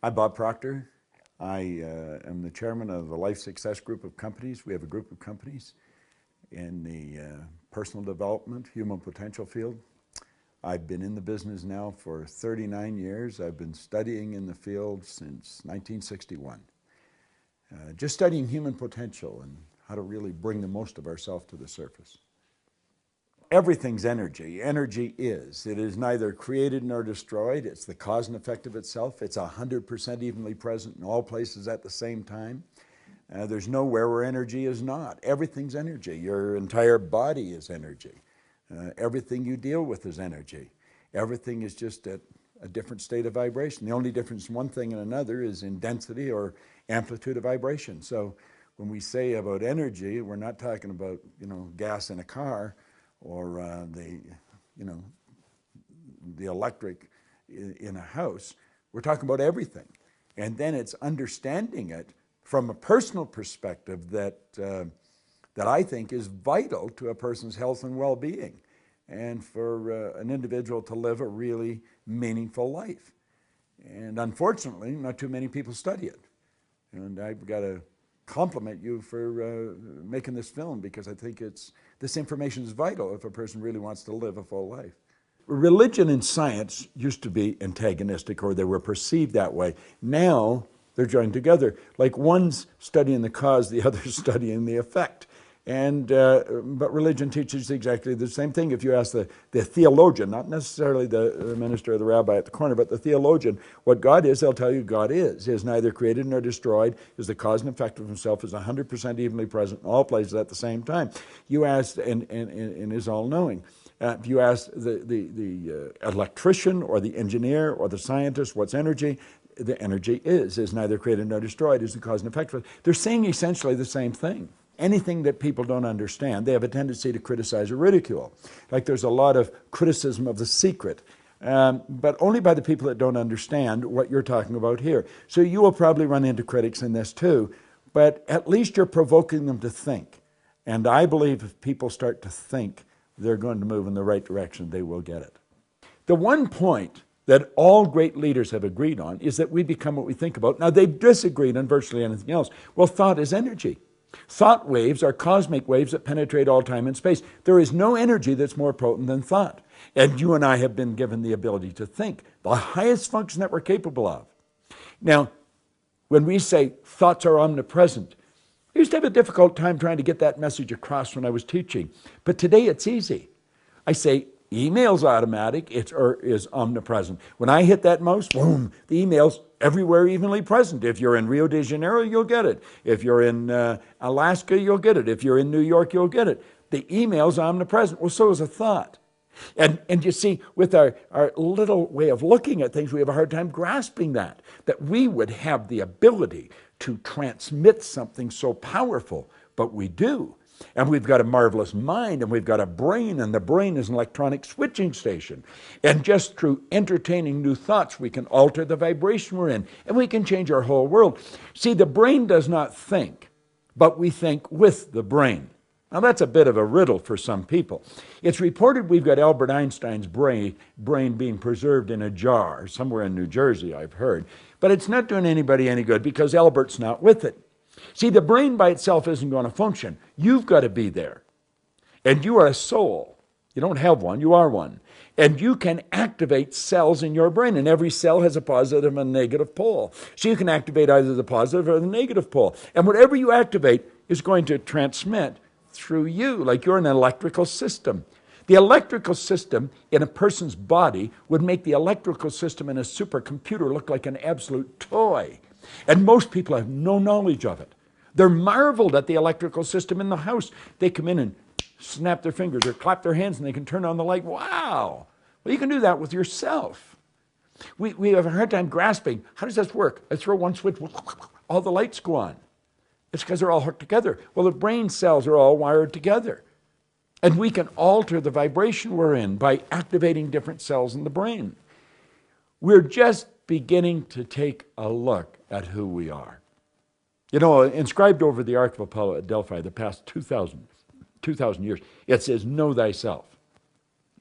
I'm Bob Proctor. I am the chairman of the Life Success Group of companies. We have a group of companies in the personal development, human potential field. I've been in the business now for 39 years. I've been studying in the field since 1961. Just studying human potential and how to really bring the most of ourselves to the surface. Everything's energy. Energy is. It is neither created nor destroyed. It's the cause and effect of itself. It's 100% evenly present in all places at the same time. There's nowhere where energy is not. Everything's energy. Your entire body is energy. Everything you deal with is energy. Everything is just at a different state of vibration. The only difference in one thing and another is in density or amplitude of vibration. So when we say about energy, we're not talking about, gas in a car, or the electric in a house. We're talking about everything. And then it's understanding it from a personal perspective that I think is vital to a person's health and well-being, and for an individual to live a really meaningful life. And unfortunately, not too many people study it. And I've got to compliment you for making this film, because I think this information is vital if a person really wants to live a full life. Religion and science used to be antagonistic, or they were perceived that way. Now they're joined together. Like one's studying the cause, the other's studying the effect. But religion teaches exactly the same thing. If you ask the theologian, not necessarily the minister or the rabbi at the corner, but the theologian, what God is, they'll tell you God is. He is neither created nor destroyed, is the cause and effect of himself, is 100% evenly present in all places at the same time. You ask, and is all-knowing. If you ask the electrician or the engineer or the scientist, what's energy? The energy is neither created nor destroyed, is the cause and effect of it. They're saying essentially the same thing. Anything that people don't understand, they have a tendency to criticize or ridicule. Like there's a lot of criticism of The Secret, but only by the people that don't understand what you're talking about here. So you will probably run into critics in this too, but at least you're provoking them to think. And I believe if people start to think, they're going to move in the right direction. They will get it. The one point that all great leaders have agreed on is that we become what we think about. Now, they've disagreed on virtually anything else. Well, thought is energy. Thought waves are cosmic waves that penetrate all time and space. There is no energy that's more potent than thought. And you and I have been given the ability to think, the highest function that we're capable of. Now, when we say thoughts are omnipresent, I used to have a difficult time trying to get that message across when I was teaching. But today it's easy. I say email's automatic, is omnipresent. When I hit that mouse, boom, the email's everywhere evenly present. If you're in Rio de Janeiro, you'll get it. If you're in Alaska, you'll get it. If you're in New York, you'll get it. The email's omnipresent. Well, so is a thought. And you see, with our little way of looking at things, we have a hard time grasping that we would have the ability to transmit something so powerful, but we do. And we've got a marvelous mind, and we've got a brain, and the brain is an electronic switching station. And just through entertaining new thoughts, we can alter the vibration we're in, and we can change our whole world. See, the brain does not think, but we think with the brain. Now, that's a bit of a riddle for some people. It's reported we've got Albert Einstein's brain being preserved in a jar somewhere in New Jersey, I've heard. But it's not doing anybody any good because Albert's not with it. See, the brain by itself isn't going to function. You've got to be there. And you are a soul. You don't have one, you are one. And you can activate cells in your brain, and every cell has a positive and a negative pole. So you can activate either the positive or the negative pole. And whatever you activate is going to transmit through you, like you're an electrical system. The electrical system in a person's body would make the electrical system in a supercomputer look like an absolute toy. And most people have no knowledge of it. They're marveled at the electrical system in the house. They come in and snap their fingers or clap their hands and they can turn on the light. Wow! Well, you can do that with yourself. We have a hard time grasping, how does this work? I throw one switch, all the lights go on. It's because they're all hooked together. Well, the brain cells are all wired together. And we can alter the vibration we're in by activating different cells in the brain. We're just beginning to take a look at who we are. You know, inscribed over the Ark of Apollo at Delphi the past 2,000 years, it says, know thyself.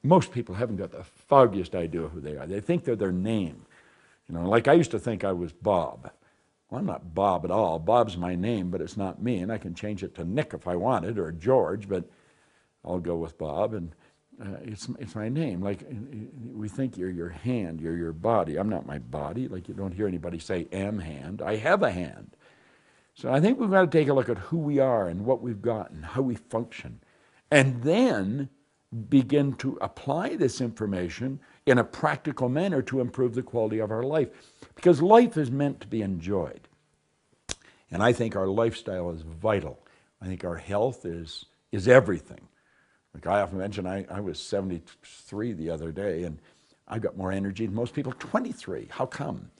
Most people haven't got the foggiest idea who they are. They think they're their name. You know, like I used to think I was Bob. Well, I'm not Bob at all. Bob's my name, but it's not me, and I can change it to Nick if I wanted, or George, but I'll go with Bob, and it's my name. Like, we think you're your hand, you're your body. I'm not my body. Like, you don't hear anybody say am hand. I have a hand. So I think we've got to take a look at who we are and what we've got and how we function, and then begin to apply this information in a practical manner to improve the quality of our life. Because life is meant to be enjoyed. And I think our lifestyle is vital. I think our health is everything. Like I often mention, I was 73 the other day, and I've got more energy than most people, 23. How come?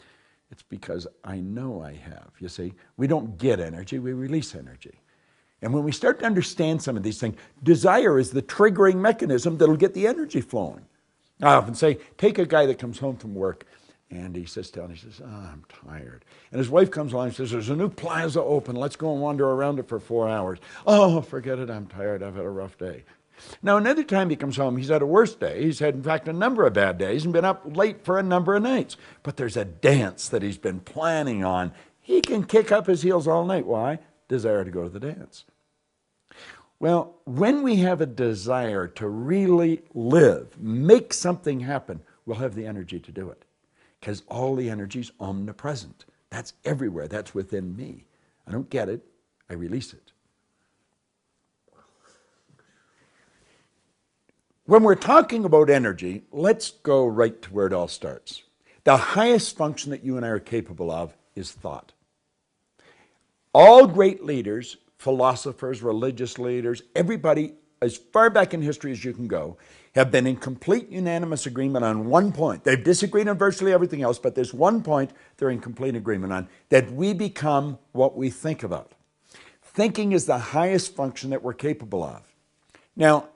It's because I know I have. You see, we don't get energy, we release energy. And when we start to understand some of these things, desire is the triggering mechanism that'll get the energy flowing. I often say, take a guy that comes home from work, and he sits down and he says, I'm tired. And his wife comes along and says, there's a new plaza open. Let's go and wander around it for 4 hours. Oh, forget it. I'm tired. I've had a rough day. Now, another time he comes home, he's had a worse day. He's had, in fact, a number of bad days and been up late for a number of nights. But there's a dance that he's been planning on. He can kick up his heels all night. Why? Desire to go to the dance. Well, when we have a desire to really live, make something happen, we'll have the energy to do it. Because all the energy is omnipresent. That's everywhere. That's within me. I don't get it. I release it. When we're talking about energy, let's go right to where it all starts. The highest function that you and I are capable of is thought. All great leaders, philosophers, religious leaders, everybody, as far back in history as you can go, have been in complete unanimous agreement on one point. They've disagreed on virtually everything else, but there's one point they're in complete agreement on, that we become what we think about. Thinking is the highest function that we're capable of. Now,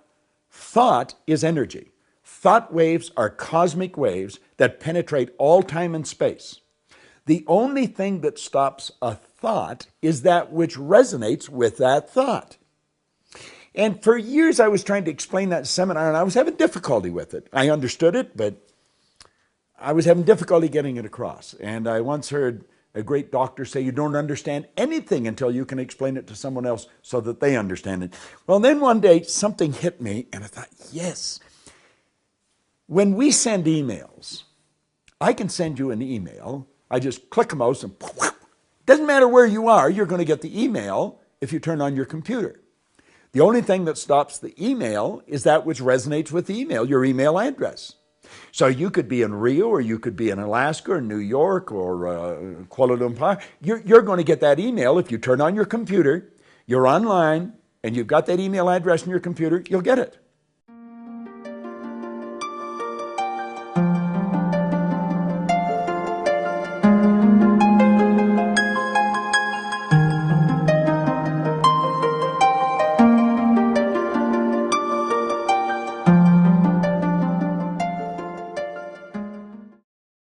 thought is energy. Thought waves are cosmic waves that penetrate all time and space. The only thing that stops a thought is that which resonates with that thought. And for years I was trying to explain that seminar, and I was having difficulty with it. I understood it, but I was having difficulty getting it across. And I once heard a great doctor say, you don't understand anything until you can explain it to someone else so that they understand it. Well, then one day something hit me, and I thought, yes. When we send emails, I can send you an email. I just click a mouse and doesn't matter where you are, you're going to get the email if you turn on your computer. The only thing that stops the email is that which resonates with the email, your email address. So you could be in Rio, or you could be in Alaska, or New York, or Kuala Lumpur. You're going to get that email if you turn on your computer, you're online, and you've got that email address in your computer, you'll get it.